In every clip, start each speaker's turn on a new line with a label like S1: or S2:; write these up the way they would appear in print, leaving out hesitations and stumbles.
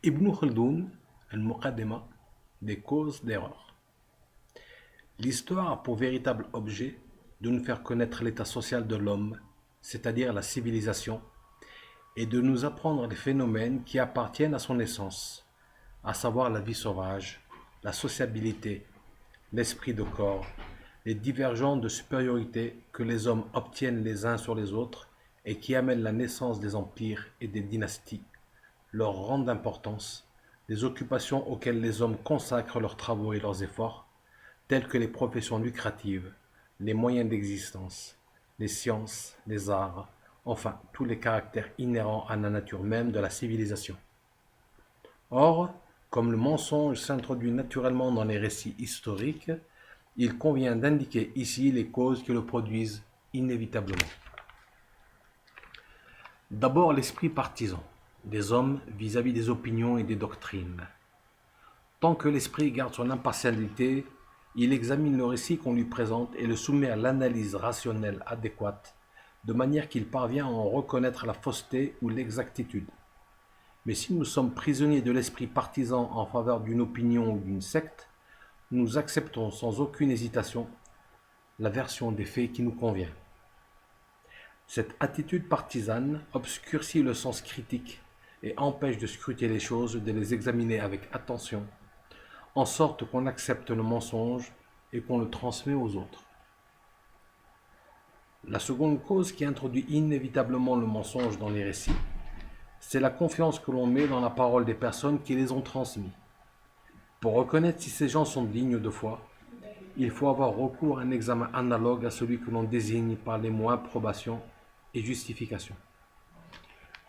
S1: Ibn Khaldoun, Al-Muqaddima, des causes d'erreur. L'histoire a pour véritable objet de nous faire connaître l'état social de l'homme, c'est-à-dire la civilisation, et de nous apprendre les phénomènes qui appartiennent à son essence, à savoir la vie sauvage, la sociabilité, l'esprit de corps, les divergences de supériorité que les hommes obtiennent les uns sur les autres et qui amènent la naissance des empires et des dynasties, leur rang d'importance, les occupations auxquelles les hommes consacrent leurs travaux et leurs efforts, telles que les professions lucratives, les moyens d'existence, les sciences, les arts, enfin tous les caractères inhérents à la nature même de la civilisation. Or, comme le mensonge s'introduit naturellement dans les récits historiques, il convient d'indiquer ici les causes qui le produisent inévitablement. D'abord l'esprit partisan des hommes vis-à-vis des opinions et des doctrines. Tant que l'esprit garde son impartialité, il examine le récit qu'on lui présente et le soumet à l'analyse rationnelle adéquate, de manière qu'il parvient à en reconnaître la fausseté ou l'exactitude. Mais si nous sommes prisonniers de l'esprit partisan en faveur d'une opinion ou d'une secte, nous acceptons sans aucune hésitation la version des faits qui nous convient. Cette attitude partisane obscurcit le sens critique et empêche de scruter les choses, de les examiner avec attention, en sorte qu'on accepte le mensonge et qu'on le transmet aux autres. La seconde cause qui introduit inévitablement le mensonge dans les récits, c'est la confiance que l'on met dans la parole des personnes qui les ont transmis. Pour reconnaître si ces gens sont dignes de foi, il faut avoir recours à un examen analogue à celui que l'on désigne par les mots approbation et justification.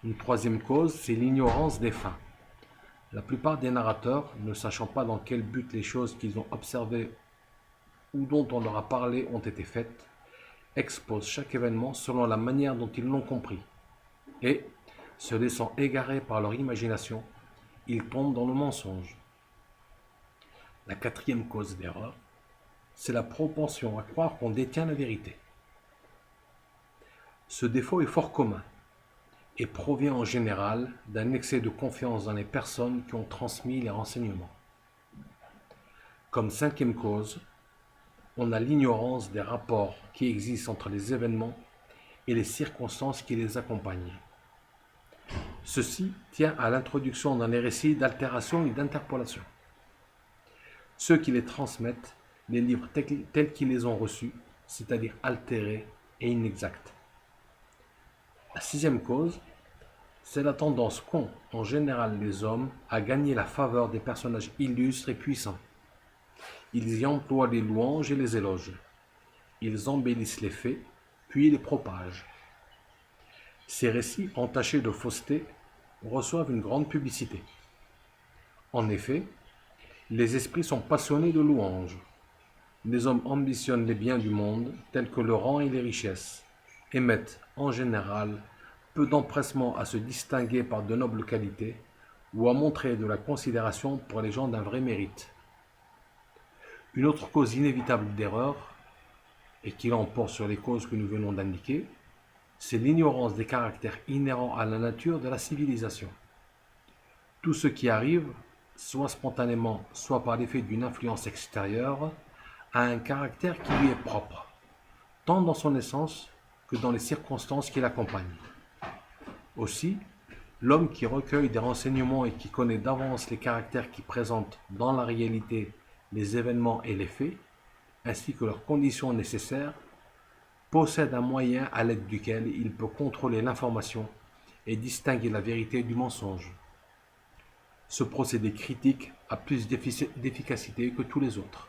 S1: Une troisième cause, c'est l'ignorance des fins. La plupart des narrateurs, ne sachant pas dans quel but les choses qu'ils ont observées ou dont on leur a parlé ont été faites, exposent chaque événement selon la manière dont ils l'ont compris. Et, se laissant égarer par leur imagination, ils tombent dans le mensonge. La quatrième cause d'erreur, c'est la propension à croire qu'on détient la vérité. Ce défaut est fort commun et provient en général d'un excès de confiance dans les personnes qui ont transmis les renseignements. Comme cinquième cause, on a l'ignorance des rapports qui existent entre les événements et les circonstances qui les accompagnent. Ceci tient à l'introduction dans les récits d'altération et d'interpolation. Ceux qui les transmettent les livrent tels qu'ils les ont reçus, c'est-à-dire altérés et inexacts. La sixième cause, c'est la tendance qu'ont en général les hommes à gagner la faveur des personnages illustres et puissants. Ils y emploient les louanges et les éloges. Ils embellissent les faits, puis les propagent. Ces récits entachés de fausseté reçoivent une grande publicité. En effet, les esprits sont passionnés de louanges. Les hommes ambitionnent les biens du monde, tels que le rang et les richesses, et mettent, en général, peu d'empressement à se distinguer par de nobles qualités ou à montrer de la considération pour les gens d'un vrai mérite. Une autre cause inévitable d'erreur, et qui l'emporte sur les causes que nous venons d'indiquer, c'est l'ignorance des caractères inhérents à la nature de la civilisation. Tout ce qui arrive, soit spontanément, soit par l'effet d'une influence extérieure, a un caractère qui lui est propre, tant dans son essence que dans les circonstances qui l'accompagnent. Aussi, l'homme qui recueille des renseignements et qui connaît d'avance les caractères qui présentent dans la réalité les événements et les faits, ainsi que leurs conditions nécessaires, possède un moyen à l'aide duquel il peut contrôler l'information et distinguer la vérité du mensonge. Ce procédé critique a plus d'efficacité que tous les autres.